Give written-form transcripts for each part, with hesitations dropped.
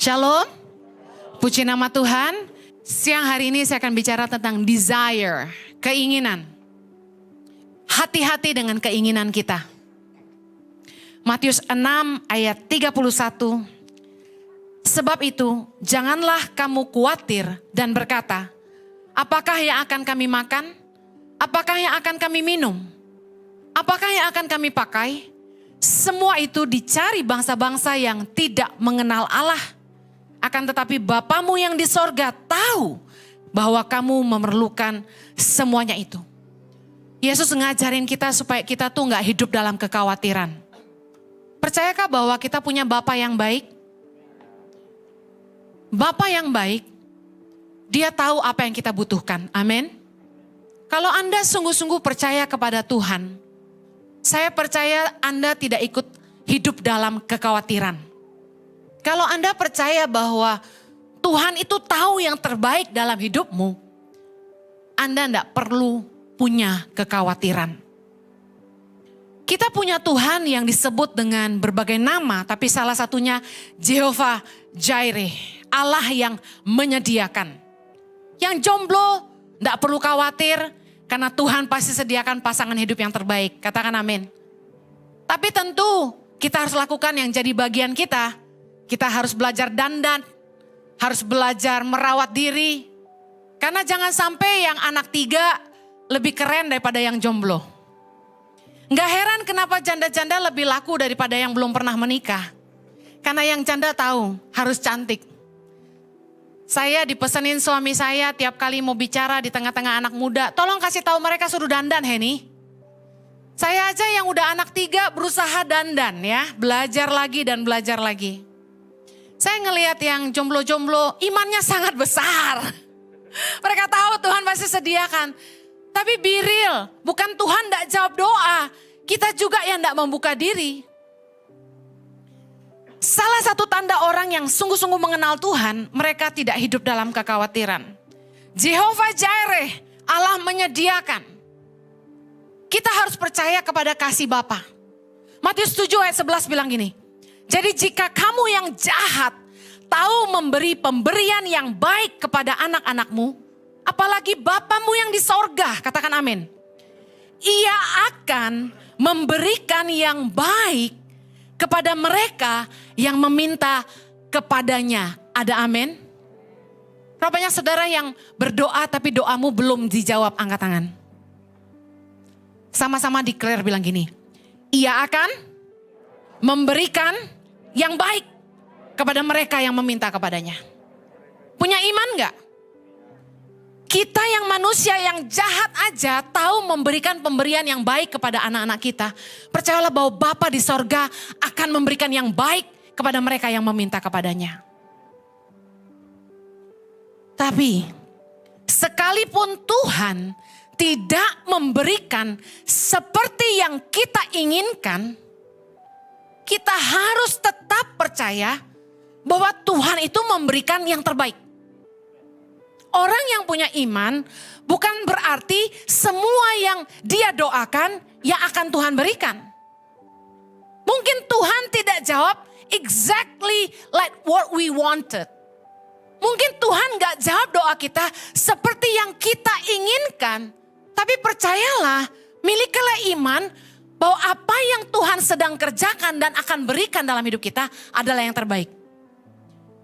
Shalom, puji nama Tuhan. Siang hari ini saya akan bicara tentang desire, keinginan. Hati-hati dengan keinginan kita. Matius 6 ayat 31. Sebab itu, janganlah kamu khawatir dan berkata, apakah yang akan kami makan? Apakah yang akan kami minum? Apakah yang akan kami pakai? Semua itu dicari bangsa-bangsa yang tidak mengenal Allah. Akan tetapi Bapamu yang di sorga tahu bahwa kamu memerlukan semuanya itu. Yesus ngajarin kita supaya kita tuh gak hidup dalam kekhawatiran. Percayakah bahwa kita punya Bapa yang baik? Bapa yang baik, Dia tahu apa yang kita butuhkan. Amin. Kalau Anda sungguh-sungguh percaya kepada Tuhan, saya percaya Anda tidak ikut hidup dalam kekhawatiran. Kalau Anda percaya bahwa Tuhan itu tahu yang terbaik dalam hidupmu, Anda tidak perlu punya kekhawatiran. Kita punya Tuhan yang disebut dengan berbagai nama, tapi salah satunya Jehovah Jireh, Allah yang menyediakan. Yang jomblo tidak perlu khawatir, karena Tuhan pasti sediakan pasangan hidup yang terbaik. Katakan amin. Tapi tentu kita harus lakukan yang jadi bagian kita. Kita harus belajar dandan, harus belajar merawat diri. Karena jangan sampai yang anak 3 lebih keren daripada yang jomblo. Nggak heran kenapa janda-janda lebih laku daripada yang belum pernah menikah. Karena yang janda tahu harus cantik. Saya dipesenin suami saya tiap kali mau bicara di tengah-tengah anak muda, tolong kasih tahu mereka suruh dandan Henny. Saya aja yang udah anak 3 berusaha dandan ya, belajar lagi dan belajar lagi. Saya ngelihat yang jomblo-jomblo imannya sangat besar. Mereka tahu Tuhan pasti sediakan. Tapi be real, bukan Tuhan tidak jawab doa. Kita juga yang tidak membuka diri. Salah satu tanda orang yang sungguh-sungguh mengenal Tuhan, mereka tidak hidup dalam kekhawatiran. Jehovah Jireh, Allah menyediakan. Kita harus percaya kepada kasih Bapa. Matius 7 ayat 11 bilang gini. Jadi jika kamu yang jahat tahu memberi pemberian yang baik kepada anak-anakmu, apalagi Bapamu yang di sorga, katakan amin. Ia akan memberikan yang baik kepada mereka yang meminta kepadanya. Ada amin? Berapa banyak saudara yang berdoa tapi doamu belum dijawab, angkat tangan. Sama-sama declare bilang gini, ia akan memberikan yang baik kepada mereka yang meminta kepadanya. Punya iman gak? Kita yang manusia yang jahat aja tahu memberikan pemberian yang baik kepada anak-anak kita. Percayalah bahwa Bapa di sorga akan memberikan yang baik kepada mereka yang meminta kepadanya. Tapi sekalipun Tuhan tidak memberikan seperti yang kita inginkan, kita harus tetap percaya bahwa Tuhan itu memberikan yang terbaik. Orang yang punya iman bukan berarti semua yang dia doakan yang akan Tuhan berikan. Mungkin Tuhan tidak jawab exactly like what we wanted. Mungkin Tuhan gak jawab doa kita seperti yang kita inginkan. Tapi percayalah, milikilah iman bahwa apa yang Tuhan sedang kerjakan dan akan berikan dalam hidup kita adalah yang terbaik.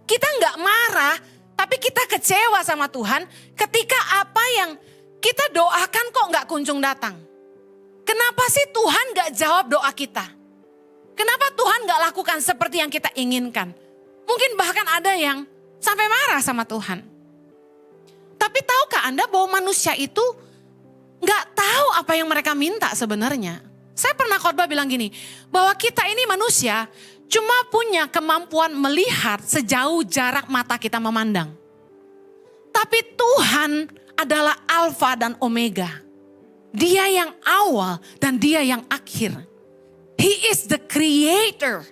Kita nggak marah, tapi kita kecewa sama Tuhan ketika apa yang kita doakan kok nggak kunjung datang. Kenapa sih Tuhan nggak jawab doa kita? Kenapa Tuhan nggak lakukan seperti yang kita inginkan? Mungkin bahkan ada yang sampai marah sama Tuhan. Tapi tahukah Anda bahwa manusia itu nggak tahu apa yang mereka minta sebenarnya? Saya pernah khotbah bilang gini, bahwa kita ini manusia cuma punya kemampuan melihat sejauh jarak mata kita memandang. Tapi Tuhan adalah Alfa dan Omega. Dia yang awal dan dia yang akhir. He is the creator.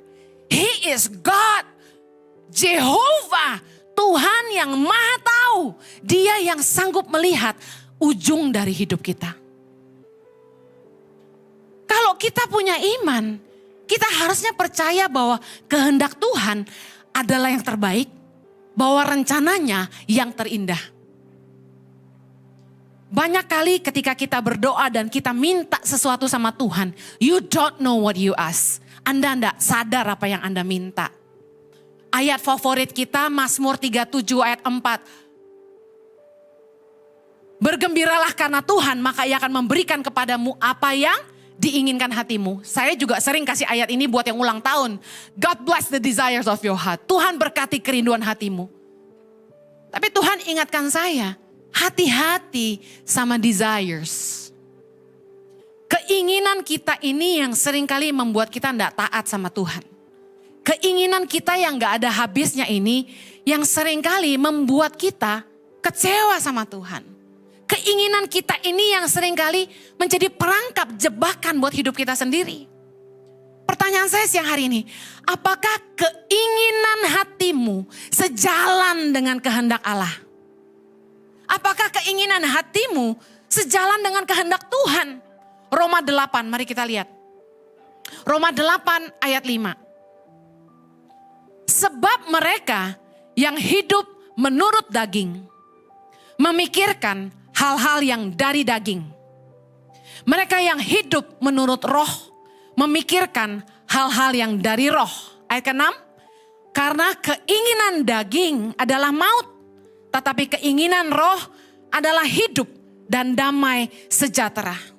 He is God. Jehovah, Tuhan yang maha tahu. Dia yang sanggup melihat ujung dari hidup kita. Kalau kita punya iman, kita harusnya percaya bahwa kehendak Tuhan adalah yang terbaik bahwa rencananya yang terindah. Banyak kali ketika kita berdoa dan kita minta sesuatu sama Tuhan, you don't know what you ask. Anda tidak sadar apa yang Anda minta. Ayat favorit kita Mazmur 37 ayat 4. Bergembiralah karena Tuhan, maka Ia akan memberikan kepadamu apa yang diinginkan hatimu. Saya juga sering kasih ayat ini buat yang ulang tahun. God bless the desires of your heart. Tuhan berkati kerinduan hatimu. Tapi Tuhan ingatkan saya, hati-hati sama desires. Keinginan kita ini yang seringkali membuat kita tidak taat sama Tuhan. Keinginan kita yang gak ada habisnya ini yang seringkali membuat kita kecewa sama Tuhan. Keinginan kita ini yang seringkali menjadi perangkap jebakan buat hidup kita sendiri. Pertanyaan saya siang hari ini, apakah keinginan hatimu sejalan dengan kehendak Allah? Apakah keinginan hatimu sejalan dengan kehendak Tuhan? Roma 8, mari kita lihat. Roma 8 ayat 5. Sebab mereka yang hidup menurut daging, memikirkan hal-hal yang dari daging. Mereka yang hidup menurut roh, memikirkan hal-hal yang dari roh. Ayat ke-6, karena keinginan daging adalah maut, tetapi keinginan roh adalah hidup dan damai sejahtera.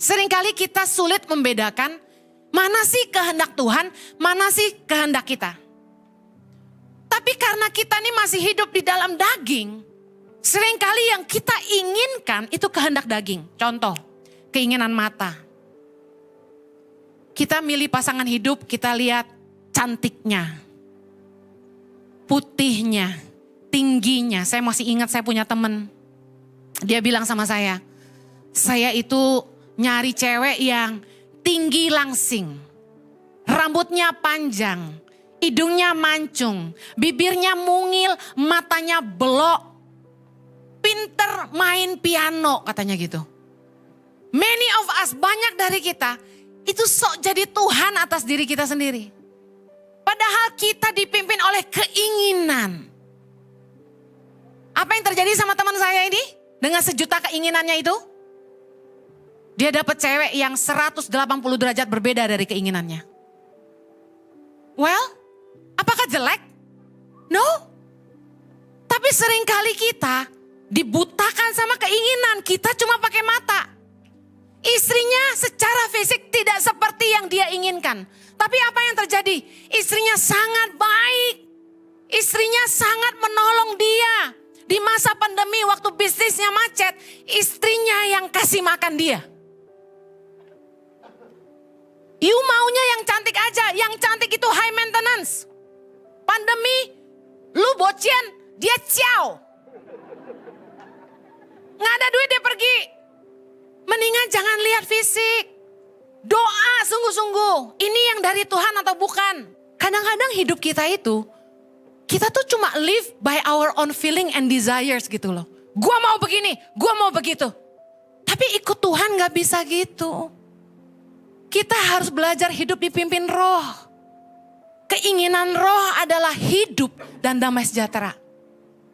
Seringkali kita sulit membedakan mana sih kehendak Tuhan, mana sih kehendak kita. Tapi karena kita ini masih hidup di dalam daging, seringkali yang kita inginkan itu kehendak daging. Contoh, keinginan mata. Kita milih pasangan hidup, kita lihat cantiknya, putihnya, tingginya. Saya masih ingat saya punya teman, dia bilang sama saya itu nyari cewek yang tinggi langsing, rambutnya panjang, hidungnya mancung, bibirnya mungil, matanya belok, pinter main piano katanya gitu. Many of us, banyak dari kita itu sok jadi Tuhan atas diri kita sendiri. Padahal kita dipimpin oleh keinginan. Apa yang terjadi sama teman saya ini? Dengan sejuta keinginannya itu, dia dapat cewek yang 180 derajat berbeda dari keinginannya. Well, apakah jelek? No. Tapi seringkali kita dibutakan sama keinginan. Kita cuma pakai mata. Istrinya secara fisik tidak seperti yang dia inginkan. Tapi apa yang terjadi? Istrinya sangat baik. Istrinya sangat menolong dia. Di masa pandemi waktu bisnisnya macet, istrinya yang kasih makan dia. You maunya yang cantik aja, yang cantik itu high maintenance. Pandemi, lu bocian, dia ciao. Nggak ada duit dia pergi. Mendingan jangan lihat fisik. Doa sungguh-sungguh, ini yang dari Tuhan atau bukan. Kadang-kadang hidup kita itu, kita tuh cuma live by our own feeling and desires gitu loh. Gua mau begini, gua mau begitu. Tapi ikut Tuhan gak bisa gitu. Kita harus belajar hidup dipimpin roh. Keinginan roh adalah hidup dan damai sejahtera.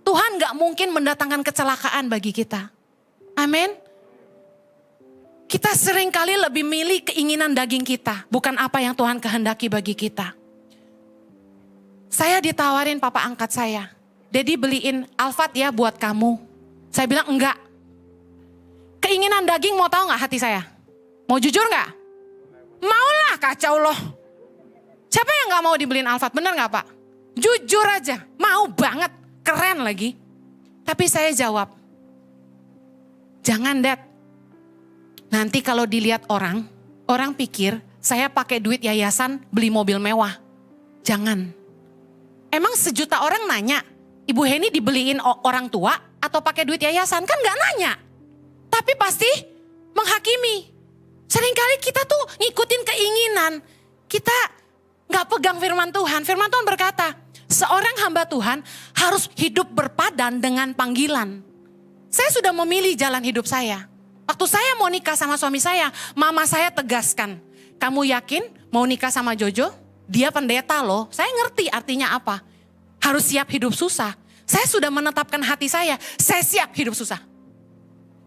Tuhan gak mungkin mendatangkan kecelakaan bagi kita. Amin. Kita seringkali lebih milih keinginan daging kita, bukan apa yang Tuhan kehendaki bagi kita. Saya ditawarin papa angkat saya, Dedi beliin Alphard ya buat kamu. Saya bilang enggak. Keinginan daging mau tahu gak hati saya? Mau jujur gak? Maulah, kacau loh. Siapa yang gak mau dibeliin Alphard? Bener gak Pak? Jujur aja, mau banget, keren lagi. Tapi saya jawab, jangan Dad. Nanti kalau dilihat orang pikir saya pakai duit yayasan beli mobil mewah. Jangan. Emang sejuta orang nanya, Ibu Heni dibeliin orang tua atau pakai duit yayasan? Kan gak nanya. Tapi pasti menghakimi. Seringkali kita tuh ngikutin keinginan. Kita gak pegang firman Tuhan. Firman Tuhan berkata, seorang hamba Tuhan harus hidup berpadan dengan panggilan. Saya sudah memilih jalan hidup saya. Waktu saya mau nikah sama suami saya, mama saya tegaskan, kamu yakin mau nikah sama Jojo? Dia pendeta loh, saya ngerti artinya apa. harus siap hidup susah. Saya sudah menetapkan hati saya siap hidup susah.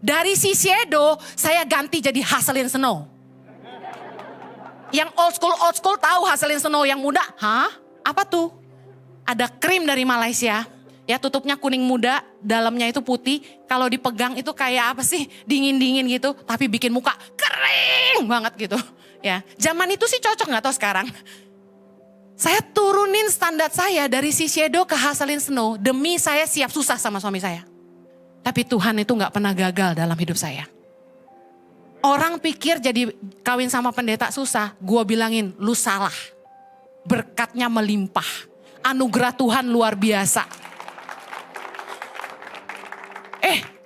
Dari si Shadow, saya ganti jadi Haselin Snow. Yang old school tahu Haselin Snow, yang muda, hah? Apa tuh? Ada krim dari Malaysia, ya tutupnya kuning muda, dalamnya itu putih. Kalau dipegang itu kayak apa sih? Dingin-dingin gitu, tapi bikin muka kering banget gitu. Ya, zaman itu sih cocok, nggak tahu sekarang. Saya turunin standar saya dari si Shadow ke Haselin Snow demi saya siap susah sama suami saya. Tapi Tuhan itu gak pernah gagal dalam hidup saya. Orang pikir jadi kawin sama pendeta susah, gue bilangin lu salah. Berkatnya melimpah, anugerah Tuhan luar biasa.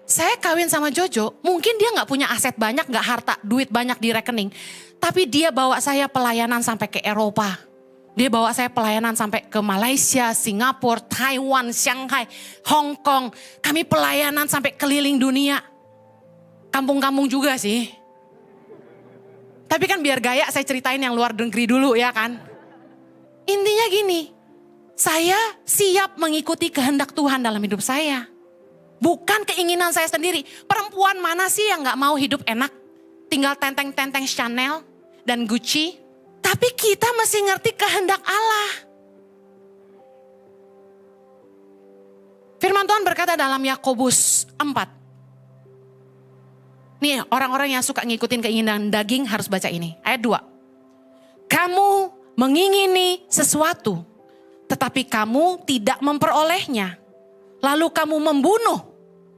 Saya kawin sama Jojo, mungkin dia gak punya aset banyak, gak harta, duit banyak di rekening. Tapi dia bawa saya pelayanan sampai ke Eropa. Dia bawa saya pelayanan sampai ke Malaysia, Singapura, Taiwan, Shanghai, Hong Kong. Kami pelayanan sampai keliling dunia. Kampung-kampung juga sih. Tapi kan biar gaya saya ceritain yang luar negeri dulu ya kan. Intinya gini, saya siap mengikuti kehendak Tuhan dalam hidup saya. Bukan keinginan saya sendiri. Perempuan mana sih yang gak mau hidup enak? Tinggal tenteng-tenteng Chanel dan Gucci. Tapi kita mesti ngerti kehendak Allah. Firman Tuhan berkata dalam Yakobus 4. Nih orang-orang yang suka ngikutin keinginan daging harus baca ini. Ayat 2. Kamu mengingini sesuatu, tetapi kamu tidak memperolehnya. Lalu kamu membunuh,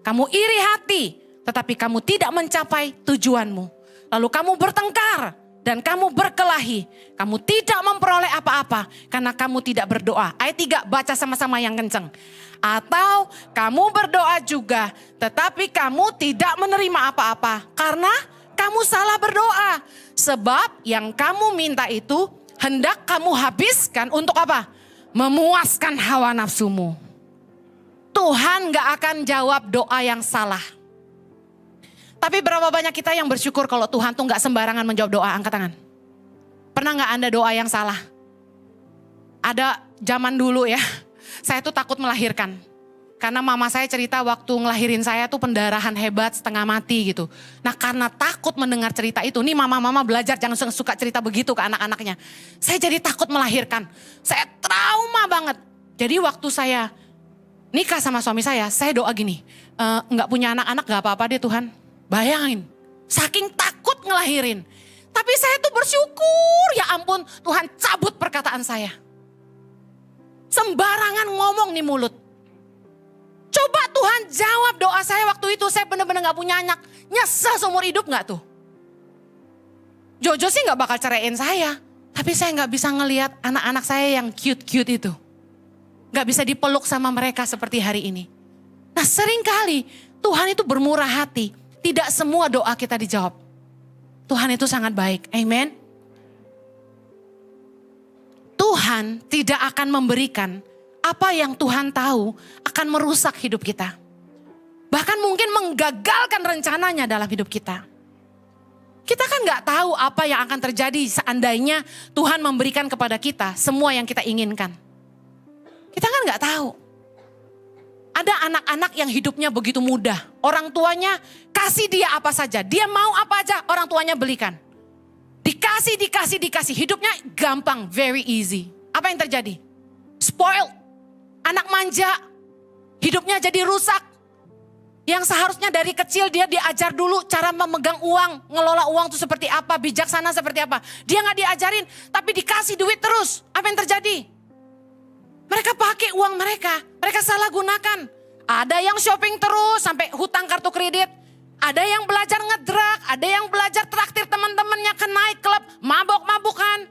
kamu iri hati, tetapi kamu tidak mencapai tujuanmu. Lalu kamu bertengkar dan kamu berkelahi. Kamu tidak memperoleh apa-apa karena kamu tidak berdoa. Ayat 3 baca sama-sama yang kenceng. Atau kamu berdoa juga tetapi kamu tidak menerima apa-apa karena kamu salah berdoa. Sebab yang kamu minta itu hendak kamu habiskan untuk apa? Memuaskan hawa nafsumu. Tuhan gak akan jawab doa yang salah. Tapi berapa banyak kita yang bersyukur kalau Tuhan tuh gak sembarangan menjawab doa? Angkat tangan. Pernah gak Anda doa yang salah? Ada zaman dulu ya, saya tuh takut melahirkan. Karena mama saya cerita waktu ngelahirin saya tuh pendarahan hebat, setengah mati gitu. Nah karena takut mendengar cerita itu, nih mama-mama belajar jangan suka cerita begitu ke anak-anaknya. Saya jadi takut melahirkan, saya trauma banget. Jadi waktu saya nikah sama suami saya doa gini, gak punya anak-anak gak apa-apa deh Tuhan. Bayangin, saking takut ngelahirin. Tapi saya tuh bersyukur, ya ampun Tuhan cabut perkataan saya. Sembarangan ngomong nih mulut. Coba Tuhan jawab doa saya waktu itu, saya benar-benar gak punya anak. Nyesel seumur hidup gak tuh? Jojo sih gak bakal ceraiin saya. Tapi saya gak bisa ngelihat anak-anak saya yang cute-cute itu. Gak bisa dipeluk sama mereka seperti hari ini. Nah seringkali Tuhan itu bermurah hati. Tidak semua doa kita dijawab. Tuhan itu sangat baik. Amen. Tuhan tidak akan memberikan apa yang Tuhan tahu akan merusak hidup kita. Bahkan mungkin menggagalkan rencananya dalam hidup kita. Kita kan gak tahu apa yang akan terjadi seandainya Tuhan memberikan kepada kita semua yang kita inginkan. Kita kan gak tahu. Ada anak-anak yang hidupnya begitu mudah. Orang tuanya kasih dia apa saja. Dia mau apa aja orang tuanya belikan. Dikasih. Hidupnya gampang, very easy. Apa yang terjadi? Spoiled. Anak manja. Hidupnya jadi rusak. Yang seharusnya dari kecil dia diajar dulu cara memegang uang. Ngelola uang itu seperti apa, bijaksana seperti apa. Dia gak diajarin, tapi dikasih duit terus. Apa yang terjadi? Mereka pakai uang mereka salah gunakan. Ada yang shopping terus sampai hutang kartu kredit. Ada yang belajar ngedrak, ada yang belajar traktir teman-temannya ke night club, mabok-mabukan.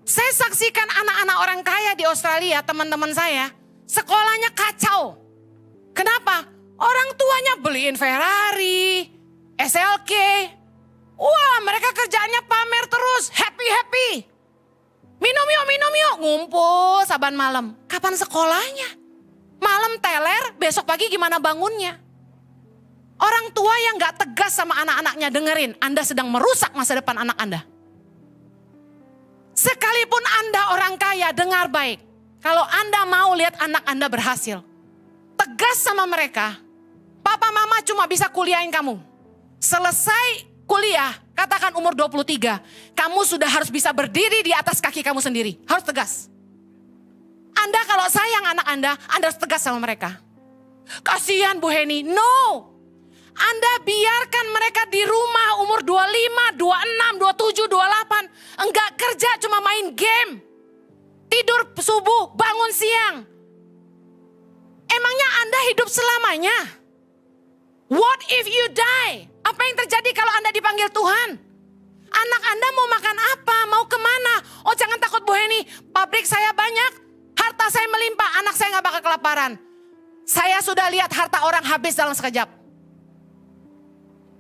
Saya saksikan anak-anak orang kaya di Australia, teman-teman saya, sekolahnya kacau. Kenapa? Orang tuanya beliin Ferrari, SLK. Wah, mereka kerjaannya pamer terus, happy. Minum yuk, ngumpul saban malam. Kapan sekolahnya? Malam teler, besok pagi gimana bangunnya? Orang tua yang gak tegas sama anak-anaknya, dengerin, Anda sedang merusak masa depan anak Anda. Sekalipun Anda orang kaya, dengar baik. Kalau Anda mau lihat anak Anda berhasil, tegas sama mereka, papa mama cuma bisa kuliahin kamu. Selesai kuliah, katakan umur 23, kamu sudah harus bisa berdiri di atas kaki kamu sendiri. Harus tegas. Anda kalau sayang anak Anda harus tegas sama mereka. Kasihan Bu Heni, no. Anda biarkan mereka di rumah umur 25, 26, 27, 28. Enggak kerja, cuma main game. Tidur subuh, bangun siang. Emangnya Anda hidup selamanya? What if you die? Apa yang terjadi kalau Anda dipanggil Tuhan? Anak Anda mau makan apa? Mau kemana? Oh jangan takut Bu Heni, pabrik saya banyak, harta saya melimpah, anak saya gak bakal kelaparan. Saya sudah lihat harta orang habis dalam sekejap.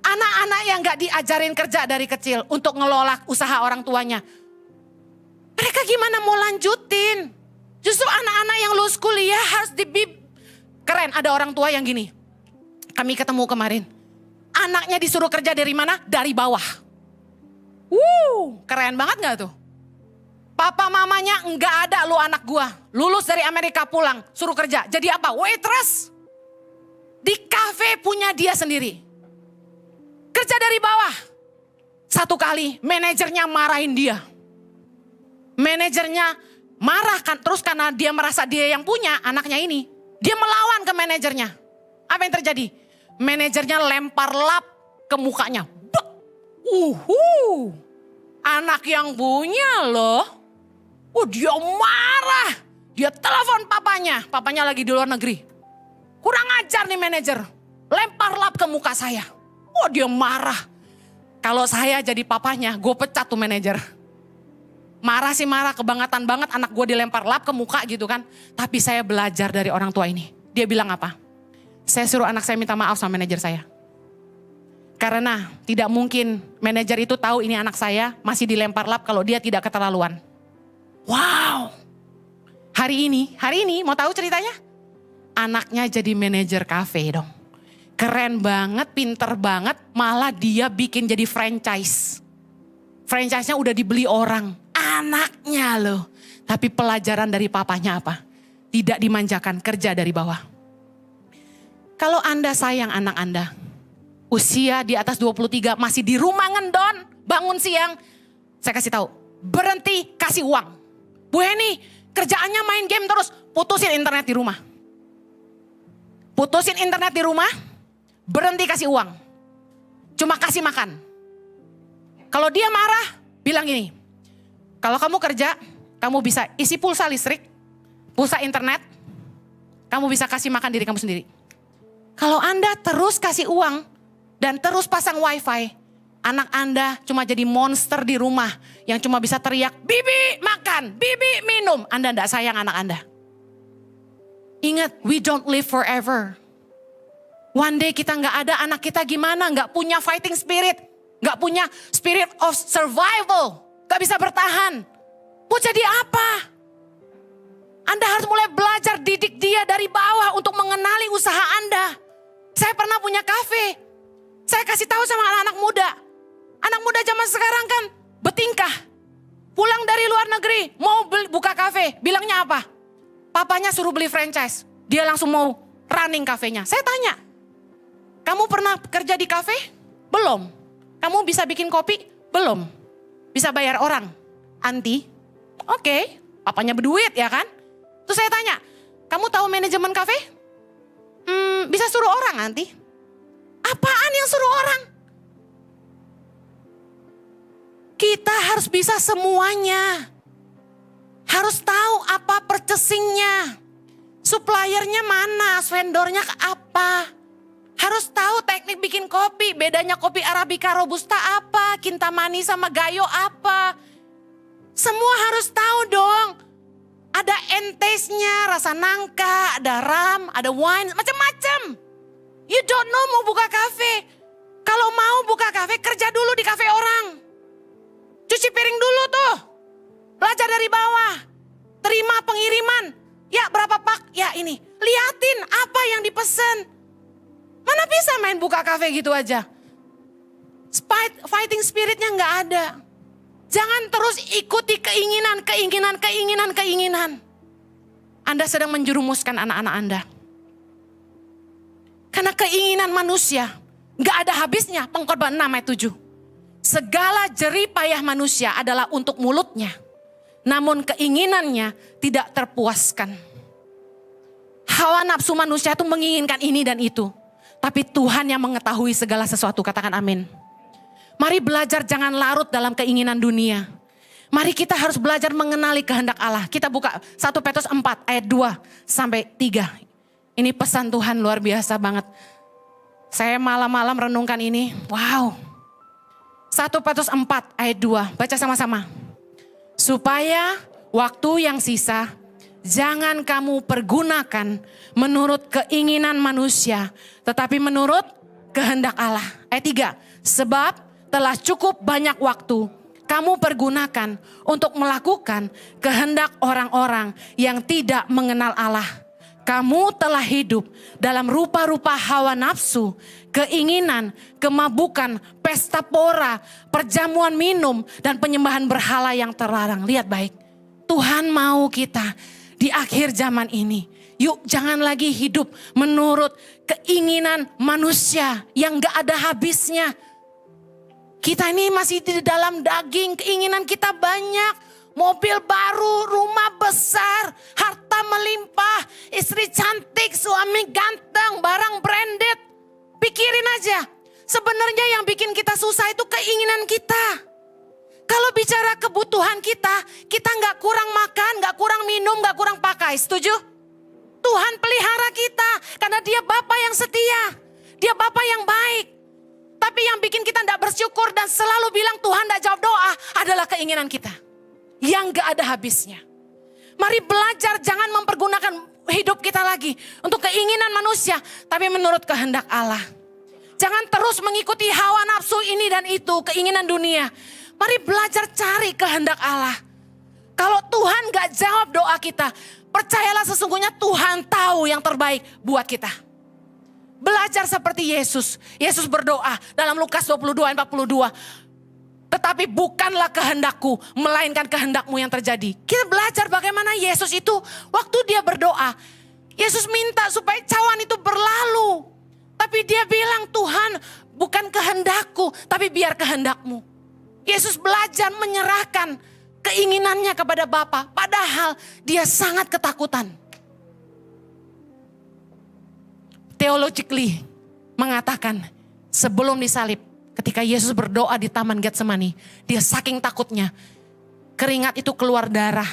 Anak-anak yang gak diajarin kerja dari kecil untuk ngelola usaha orang tuanya. Mereka gimana mau lanjutin? Justru anak-anak yang lulus kuliah harus keren, ada orang tua yang gini. Kami ketemu kemarin. Anaknya disuruh kerja dari mana? Dari bawah. Keren banget gak tuh? Papa mamanya enggak ada lu anak gua. Lulus dari Amerika pulang, suruh kerja. Jadi apa? Waitress. Di kafe punya dia sendiri. Kerja dari bawah. Satu kali manajernya marahin dia. Manajernya marah kan terus karena dia merasa dia yang punya anaknya ini. Dia melawan ke manajernya. Apa yang terjadi? Manajernya lempar lap ke mukanya. Anak yang punya loh. Dia marah. Dia telepon papanya. Papanya lagi di luar negeri. Kurang ajar nih manajer. Lempar lap ke muka saya. Dia marah. Kalau saya jadi papanya, gue pecat tuh manajer. Marah sih marah, kebangetan banget anak gue dilempar lap ke muka gitu kan. Tapi saya belajar dari orang tua ini. Dia bilang apa? Saya suruh anak saya minta maaf sama manajer saya. Karena tidak mungkin manajer itu tahu ini anak saya masih dilempar lap kalau dia tidak keterlaluan. Wow. Hari ini mau tahu ceritanya? Anaknya jadi manajer kafe dong. Keren banget, pinter banget, malah dia bikin jadi franchise. Franchise-nya udah dibeli orang. Anaknya loh. Tapi pelajaran dari papanya apa? Tidak dimanjakan, kerja dari bawah. Kalau Anda sayang anak Anda, usia di atas 23 masih di rumah ngendon, bangun siang. Saya kasih tahu, berhenti kasih uang. Bu Heni, kerjaannya main game terus, putusin internet di rumah. Putusin internet di rumah, berhenti kasih uang. Cuma kasih makan. Kalau dia marah, bilang gini, kalau kamu kerja, kamu bisa isi pulsa listrik, pulsa internet, kamu bisa kasih makan diri kamu sendiri. Kalau Anda terus kasih uang dan terus pasang wifi, anak Anda cuma jadi monster di rumah yang cuma bisa teriak, bibi makan, bibi minum. Anda tidak sayang anak Anda. Ingat, we don't live forever. One day kita nggak ada, anak kita gimana? Nggak punya fighting spirit, nggak punya spirit of survival, nggak bisa bertahan. Mau jadi apa? Anda harus mulai belajar didik dia dari bawah untuk mengenali usaha Anda. Saya pernah punya kafe. Saya kasih tahu sama anak-anak muda. Anak muda zaman sekarang kan bertingkah. Pulang dari luar negeri, mau buka kafe. Bilangnya apa? Papanya suruh beli franchise. Dia langsung mau running kafenya. Saya tanya, kamu pernah kerja di kafe? Belum. Kamu bisa bikin kopi? Belum. Bisa bayar orang? Anti? Oke, papanya berduit ya kan? Terus saya tanya, kamu tahu manajemen kafe? Bisa suruh orang nanti. Apaan yang suruh orang? Kita harus bisa semuanya. Harus tahu apa purchasingnya. Suppliernya mana, vendornya apa. Harus tahu teknik bikin kopi. Bedanya kopi Arabica Robusta apa, Kintamani sama Gayo apa. Semua harus tahu dong. Ada entaste-nya, rasa nangka, ada ram, ada wine, macam-macam. You don't know mau buka kafe. Kalau mau buka kafe, kerja dulu di kafe orang. Cuci piring dulu tuh. Belajar dari bawah. Terima pengiriman. Ya berapa pak? Ya ini. Liatin apa yang dipesan. Mana bisa main buka kafe gitu aja. Fighting spiritnya nggak ada. Jangan terus ikuti keinginan. Anda sedang menjerumuskan anak-anak Anda. Karena keinginan manusia gak ada habisnya. Pengkhotbah 6 ayat 7. Segala jerih payah manusia adalah untuk mulutnya, namun keinginannya tidak terpuaskan. Hawa nafsu manusia itu menginginkan ini dan itu. Tapi Tuhan yang mengetahui segala sesuatu. Katakan amin. Mari belajar jangan larut dalam keinginan dunia. Mari kita harus belajar mengenali kehendak Allah. Kita buka 1 Petrus 4 ayat 2 sampai 3. Ini pesan Tuhan luar biasa banget. Saya malam-malam renungkan ini. Wow. 1 Petrus 4 ayat 2. Baca sama-sama. Supaya waktu yang sisa jangan kamu pergunakan menurut keinginan manusia, tetapi menurut kehendak Allah. Ayat 3. Sebab telah cukup banyak waktu kamu pergunakan untuk melakukan kehendak orang-orang yang tidak mengenal Allah. Kamu telah hidup dalam rupa-rupa hawa nafsu, keinginan, kemabukan, pesta pora, perjamuan minum, dan penyembahan berhala yang terlarang. Lihat baik, Tuhan mau kita di akhir zaman ini, yuk jangan lagi hidup menurut keinginan manusia yang gak ada habisnya. Kita ini masih di dalam daging, keinginan kita banyak. Mobil baru, rumah besar, harta melimpah, istri cantik, suami ganteng, barang branded. Pikirin aja, sebenarnya yang bikin kita susah itu keinginan kita. Kalau bicara kebutuhan kita gak kurang makan, gak kurang minum, gak kurang pakai, setuju? Tuhan pelihara kita karena Dia Bapa yang setia, Dia Bapa yang baik. Tapi yang bikin kita gak bersyukur dan selalu bilang Tuhan gak jawab doa adalah keinginan kita yang gak ada habisnya. Mari belajar jangan mempergunakan hidup kita lagi untuk keinginan manusia, tapi menurut kehendak Allah. Jangan terus mengikuti hawa nafsu ini dan itu, keinginan dunia. Mari belajar cari kehendak Allah. Kalau Tuhan gak jawab doa kita, percayalah sesungguhnya Tuhan tahu yang terbaik buat kita. Belajar seperti Yesus. Yesus berdoa dalam Lukas 22 ayat 42. Tetapi bukanlah kehendakku, melainkan kehendakmu yang terjadi. Kita belajar bagaimana Yesus itu waktu dia berdoa. Yesus minta supaya cawan itu berlalu. Tapi dia bilang, Tuhan bukan kehendakku, tapi biar kehendakmu. Yesus belajar menyerahkan keinginannya kepada Bapa. Padahal dia sangat ketakutan. Theologically mengatakan sebelum disalib. Ketika Yesus berdoa di Taman Getsemani, dia saking takutnya, keringat itu keluar darah.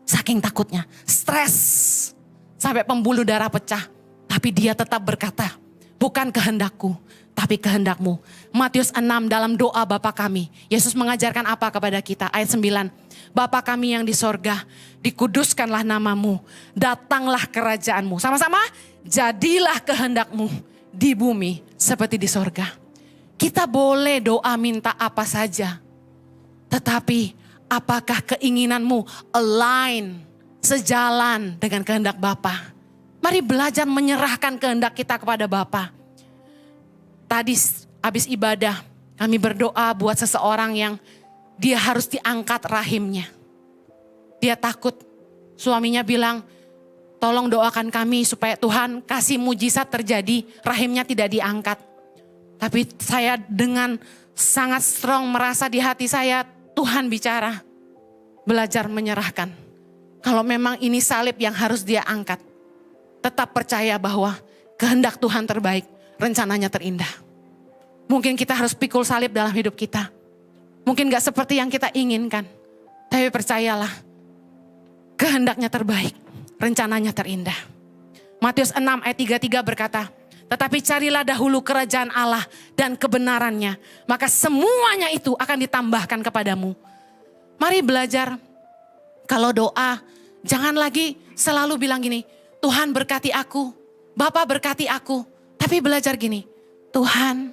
Saking takutnya, stres, sampai pembuluh darah pecah. Tapi dia tetap berkata, bukan kehendakku, tapi kehendakmu. Matius 6 dalam doa Bapa kami, Yesus mengajarkan apa kepada kita? Ayat 9, Bapa kami yang di sorga, dikuduskanlah namamu, datanglah kerajaanmu. Sama-sama, jadilah kehendakmu di bumi seperti di sorga. Kita boleh doa minta apa saja. Tetapi apakah keinginanmu align, sejalan dengan kehendak Bapa? Mari belajar menyerahkan kehendak kita kepada Bapa. Tadi habis ibadah kami berdoa buat seseorang yang dia harus diangkat rahimnya. Dia takut, suaminya bilang tolong doakan kami supaya Tuhan kasih mujizat terjadi, rahimnya tidak diangkat. Tapi saya dengan sangat strong merasa di hati saya Tuhan bicara. Belajar menyerahkan. Kalau memang ini salib yang harus dia angkat. Tetap percaya bahwa kehendak Tuhan terbaik, rencananya terindah. Mungkin kita harus pikul salib dalam hidup kita. Mungkin gak seperti yang kita inginkan. Tapi percayalah, kehendaknya terbaik, rencananya terindah. Matius 6 ayat 33 berkata, tetapi carilah dahulu kerajaan Allah dan kebenarannya, maka semuanya itu akan ditambahkan kepadamu. Mari belajar, kalau doa, jangan lagi selalu bilang gini, Tuhan berkati aku, Bapa berkati aku. Tapi belajar gini, Tuhan,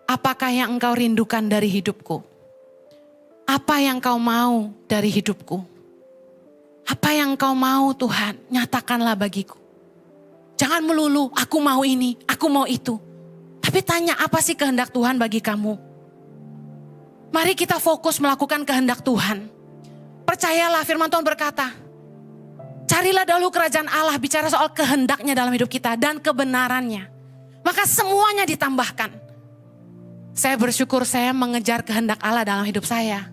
apakah yang Engkau rindukan dari hidupku? Apa yang Kau mau dari hidupku? Apa yang Kau mau Tuhan, nyatakanlah bagiku. Jangan melulu, aku mau ini, aku mau itu. Tapi tanya apa sih kehendak Tuhan bagi kamu? Mari kita fokus melakukan kehendak Tuhan. Percayalah firman Tuhan berkata, Carilah dahulu kerajaan Allah, bicara soal kehendaknya dalam hidup kita dan kebenarannya. Maka semuanya ditambahkan. Saya bersyukur saya mengejar kehendak Allah dalam hidup saya.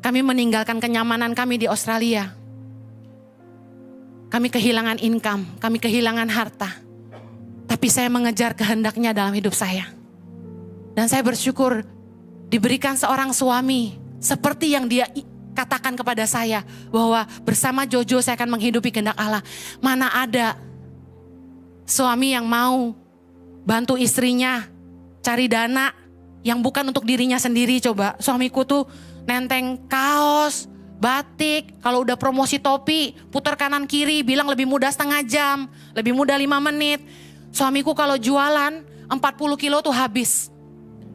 Kami meninggalkan kenyamanan kami di Australia. Kami kehilangan income, kami kehilangan harta. Tapi saya mengejar kehendaknya dalam hidup saya. Dan saya bersyukur diberikan seorang suami seperti yang dia katakan kepada saya, bahwa bersama Jojo saya akan menghidupi kehendak Allah. Mana ada suami yang mau bantu istrinya cari dana yang bukan untuk dirinya sendiri. Coba, suamiku tuh nenteng kaos, batik, kalau udah promosi topi, putar kanan kiri, bilang lebih mudah setengah jam, lebih mudah 5 menit. Suamiku kalau jualan 40 kilo tuh habis.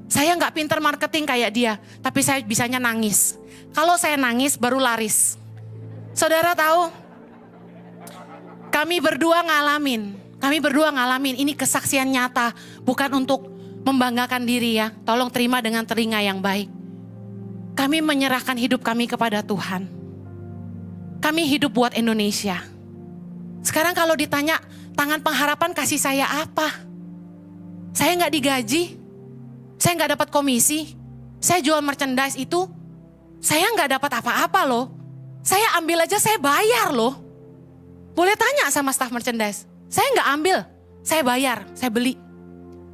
Saya gak pinter marketing kayak dia, tapi saya bisanya nangis. Kalau saya nangis baru laris. Saudara tahu, kami berdua ngalamin, ini kesaksian nyata, bukan untuk membanggakan diri ya. Tolong terima dengan telinga yang baik. Kami menyerahkan hidup kami kepada Tuhan. Kami hidup buat Indonesia. Sekarang kalau ditanya, tangan pengharapan kasih saya apa? Saya gak digaji, saya gak dapat komisi, saya jual merchandise itu, saya gak dapat apa-apa loh. Saya ambil aja, saya bayar loh. Boleh tanya sama staf merchandise, saya gak ambil, saya bayar, saya beli.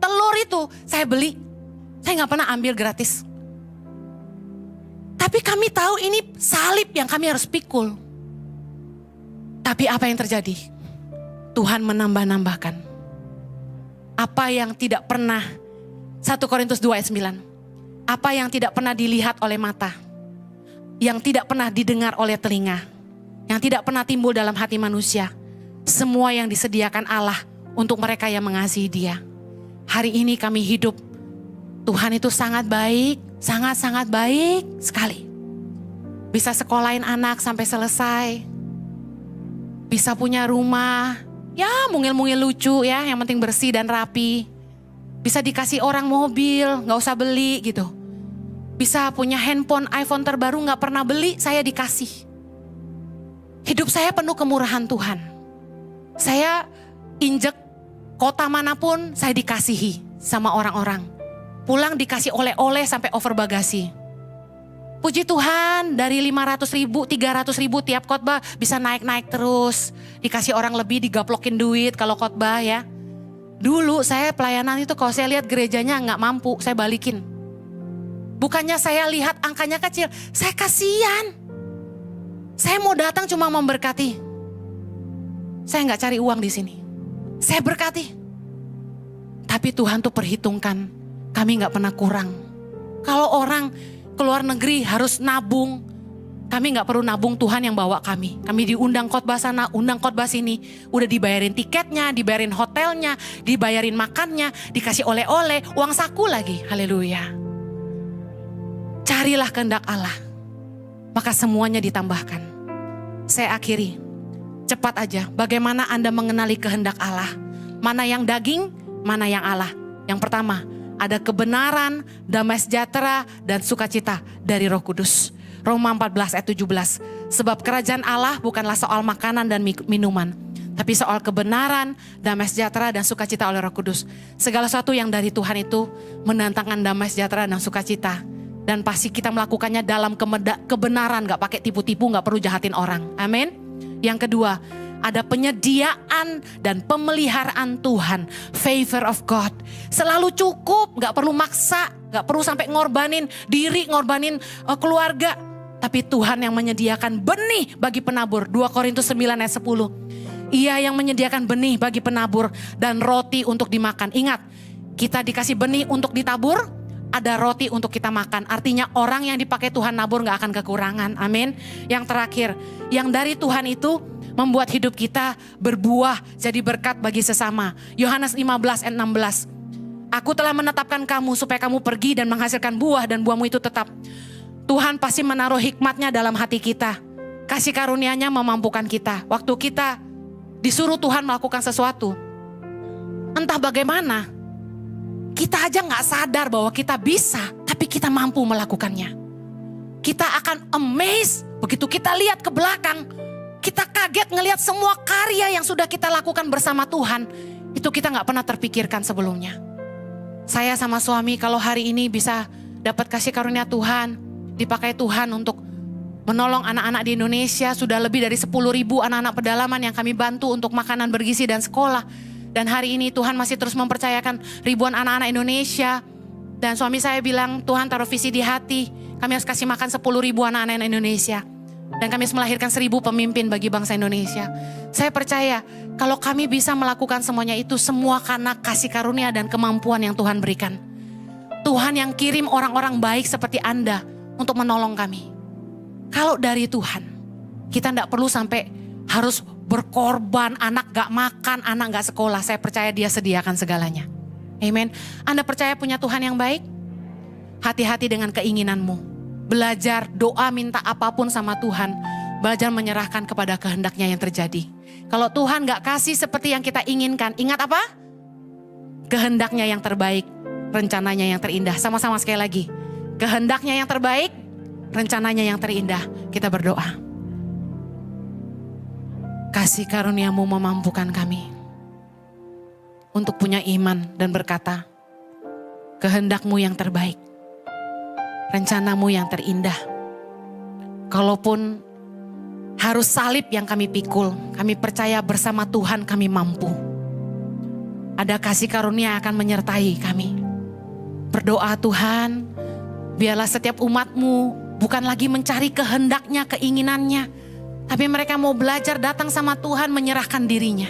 Telur itu saya beli, saya gak pernah ambil gratis. Tapi kami tahu ini salib yang kami harus pikul. Tapi apa yang terjadi? Tuhan menambah-nambahkan. Apa yang tidak pernah, 1 Korintus 2 ayat 9. Apa yang tidak pernah dilihat oleh mata, yang tidak pernah didengar oleh telinga, yang tidak pernah timbul dalam hati manusia. Semua yang disediakan Allah untuk mereka yang mengasihi Dia. Hari ini kami hidup, Tuhan itu sangat baik, sangat-sangat baik sekali. Bisa sekolahin anak sampai selesai. Bisa punya rumah, ya mungil-mungil lucu ya, yang penting bersih dan rapi. Bisa dikasih orang mobil, gak usah beli gitu. Bisa punya handphone, iPhone terbaru gak pernah beli, saya dikasih. Hidup saya penuh kemurahan Tuhan. Saya injek kota manapun, saya dikasihi sama orang-orang. Pulang dikasih oleh-oleh sampai over bagasi. Puji Tuhan, dari 500 ribu, 300 ribu tiap khotbah bisa naik-naik terus. Dikasih orang lebih, digaplokin duit kalau khotbah ya. Dulu saya pelayanan itu kalau saya lihat gerejanya gak mampu, saya balikin. Bukannya saya lihat angkanya kecil, saya kasihan. Saya mau datang cuma memberkati. Saya gak cari uang di sini. Saya berkati. Tapi Tuhan tuh perhitungkan, kami gak pernah kurang. Kalau orang keluar negeri harus nabung, kami gak perlu nabung, Tuhan yang bawa kami. Kami diundang khotbah sana, undang khotbah sini. Udah dibayarin tiketnya, dibayarin hotelnya, dibayarin makannya, dikasih oleh-oleh, uang saku lagi. Haleluya. Carilah kehendak Allah, maka semuanya ditambahkan. Saya akhiri, cepat aja. Bagaimana Anda mengenali kehendak Allah? Mana yang daging, mana yang Allah? Yang pertama, ada kebenaran, damai sejahtera, dan sukacita dari Roh Kudus. Roma 14 ayat 17. Sebab kerajaan Allah bukanlah soal makanan dan minuman, tapi soal kebenaran, damai sejahtera, dan sukacita oleh Roh Kudus. Segala sesuatu yang dari Tuhan itu mendatangkan damai sejahtera dan sukacita. Dan pasti kita melakukannya dalam kebenaran, gak pakai tipu-tipu, gak perlu jahatin orang. Amin. Yang kedua, ada penyediaan dan pemeliharaan Tuhan. Favor of God. Selalu cukup, gak perlu maksa, gak perlu sampai ngorbanin diri, ngorbanin keluarga. Tapi Tuhan yang menyediakan benih bagi penabur. 2 Korintus 9 ayat 10. Ia yang menyediakan benih bagi penabur dan roti untuk dimakan. Ingat, kita dikasih benih untuk ditabur, ada roti untuk kita makan. Artinya orang yang dipakai Tuhan nabur gak akan kekurangan. Amin. Yang terakhir, yang dari Tuhan itu membuat hidup kita berbuah jadi berkat bagi sesama. Yohanes 15 ayat 16. Aku telah menetapkan kamu supaya kamu pergi dan menghasilkan buah dan buahmu itu tetap. Tuhan pasti menaruh hikmatnya dalam hati kita. Kasih karunia-Nya memampukan kita. Waktu kita disuruh Tuhan melakukan sesuatu, entah bagaimana, kita aja gak sadar bahwa kita bisa, tapi kita mampu melakukannya. Kita akan amazed begitu kita lihat ke belakang. Kita kaget ngelihat semua karya yang sudah kita lakukan bersama Tuhan. Itu kita gak pernah terpikirkan sebelumnya. Saya sama suami kalau hari ini bisa dapat kasih karunia Tuhan, dipakai Tuhan untuk menolong anak-anak di Indonesia. Sudah lebih dari 10.000 anak-anak pedalaman yang kami bantu untuk makanan bergizi dan sekolah. Dan hari ini Tuhan masih terus mempercayakan ribuan anak-anak Indonesia. Dan suami saya bilang, Tuhan taruh visi di hati, kami harus kasih makan 10.000 anak-anak Indonesia. Dan kami harus melahirkan 1.000 pemimpin bagi bangsa Indonesia. Saya percaya kalau kami bisa melakukan semuanya itu semua karena kasih karunia dan kemampuan yang Tuhan berikan. Tuhan yang kirim orang-orang baik seperti Anda untuk menolong kami. Kalau dari Tuhan, kita tidak perlu sampai harus berkorban, anak gak makan, anak gak sekolah. Saya percaya Dia sediakan segalanya. Amen. Anda percaya punya Tuhan yang baik? Hati-hati dengan keinginanmu. Belajar doa minta apapun sama Tuhan. Belajar menyerahkan kepada kehendaknya yang terjadi. Kalau Tuhan gak kasih seperti yang kita inginkan, ingat apa? Kehendaknya yang terbaik, rencananya yang terindah. Sama-sama sekali lagi. Kehendaknya yang terbaik, rencananya yang terindah. Kita berdoa. Kasih karuniamu memampukan kami untuk punya iman dan berkata, kehendakmu yang terbaik, rencanamu yang terindah. Kalaupun harus salib yang kami pikul, kami percaya bersama Tuhan kami mampu. Ada kasih karunia akan menyertai kami. Berdoa Tuhan, biarlah setiap umat-Mu bukan lagi mencari kehendaknya, keinginannya, tapi mereka mau belajar datang sama Tuhan, menyerahkan dirinya.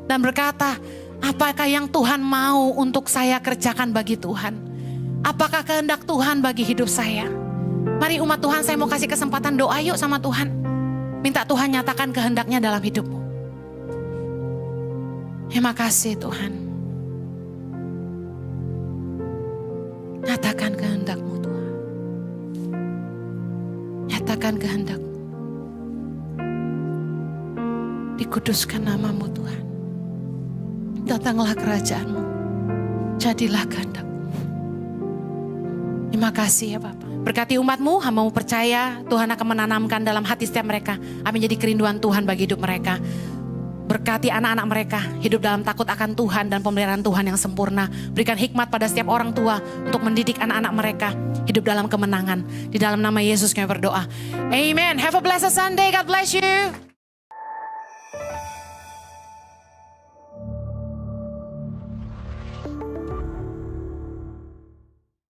Dan berkata, apakah yang Tuhan mau untuk saya kerjakan bagi Tuhan? Apakah kehendak Tuhan bagi hidup saya? Mari umat Tuhan, saya mau kasih kesempatan doa yuk sama Tuhan. Minta Tuhan nyatakan kehendaknya dalam hidupmu. Terima kasih Tuhan. Nyatakan kehendak-Mu Tuhan. Nyatakan kehendak-Mu. Dikuduskan nama-Mu Tuhan. Datanglah kerajaan-Mu. Jadilah kehendak-Mu. Terima kasih ya Bapak. Berkati umat-Mu, hamba-Mu percaya Tuhan akan menanamkan dalam hati setiap mereka apa menjadi kerinduan Tuhan bagi hidup mereka. Berkati anak-anak mereka hidup dalam takut akan Tuhan dan pemeliharaan Tuhan yang sempurna. Berikan hikmat pada setiap orang tua untuk mendidik anak-anak mereka hidup dalam kemenangan. Di dalam nama Yesus kami berdoa. Amen. Have a blessed Sunday. God bless you.